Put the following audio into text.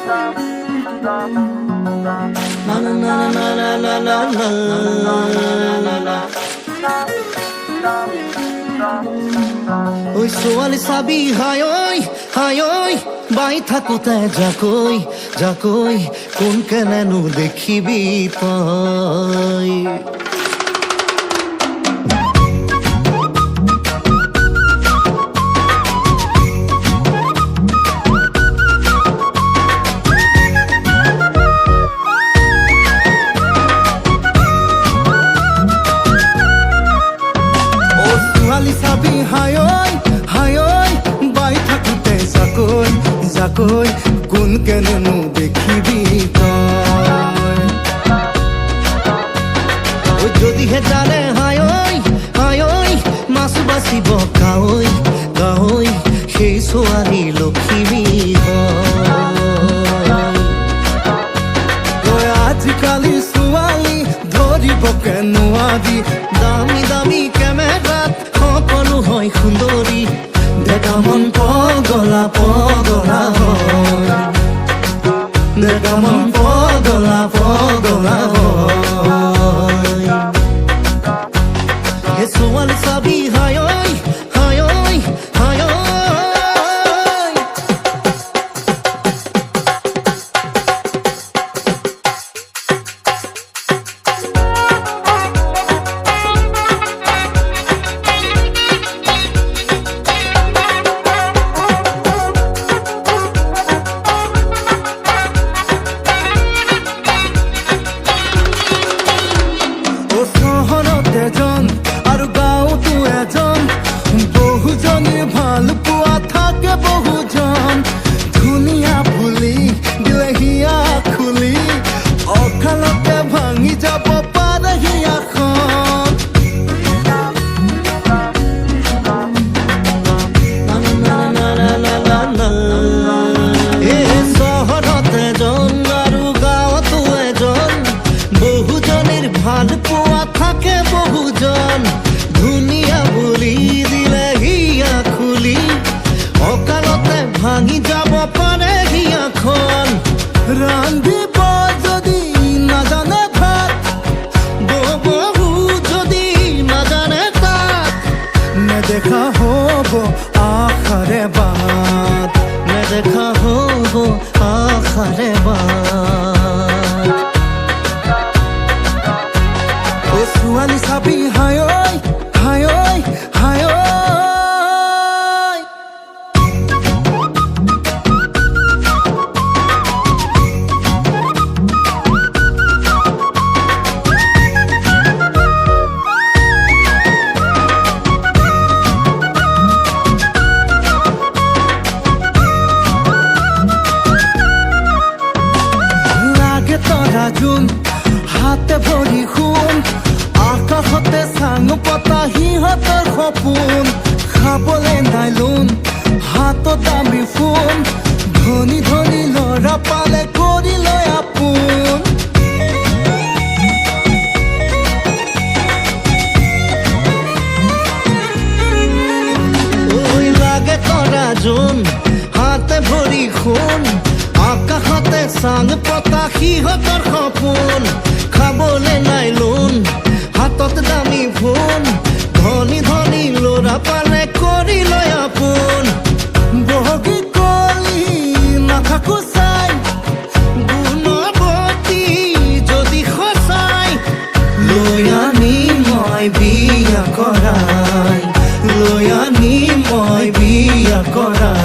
ঐ ছোৱালী চাবি হাই ঐ বাই থাকোতে যাকৈ কোন কেনেনো দেখিবি তই চাবি হাই ঐ বাই থাকোতে যাকৈ কোন কেনেনো দেখিবি তই যদিহে জানে হাই ঐ মাছ বাচিব গাৱৈ সেই ছোৱালী লখিমী হয় আজিকালি ছোৱালী ধৰিব নোৱাৰি দামী দামী কেমেৰাত সকলো হয় সুন্দৰী ডেকা মন পগলা হয় ডেকা মন পগলা হয় হে ছোৱালী চাবি হাই ঐ আৰু গাঁৱতো এজন বহুজনী ভাল পোৱা থাকে বহুজন ধুনীয়া বুলি দিলে হিয়া খুলি অকালতে ভাঙি যাব পাৰে হিয়াখন চহৰত এজন আৰু গাঁৱতো এজন বহুজনীৰ ভাল পোৱা থাকে বহুজন ধুনীয়া বুলি দিলে হিয়া খুলি অকালতে ভাঙি যাব পাৰে হিয়াখন ৰান্ধিব যদি নাজানে ভাত বহু যদি নাজানে তাত নেদেখা হ'ব আশাৰে বাট নেদেখা হ'ব আশাৰে বাট ছোৱালী চাবি হাই ঐ লাগে তৰা জোন হাতে ভৰি সোণ আকাশতে চাং পতা সিহঁতৰ সপোন খাবলে নাই লোন হাতত দামী ফোন ধনী ধনী ল'ৰা পালে কৰি লৈ আপোন ঐ লাগে তৰা জোন হাতে ভৰি সোণ আকাশতে চাং পতা সিহঁতৰ সপোন খাবলে নাই লোন হাতত দামী ফোন ধনী ধনী ল'ৰা পালে কৰি লৈ আপোন বহগী কলি নাথাকো চাই গুণৱতী যদি সঁচাই লৈ আনি মই বিয়া কৰাই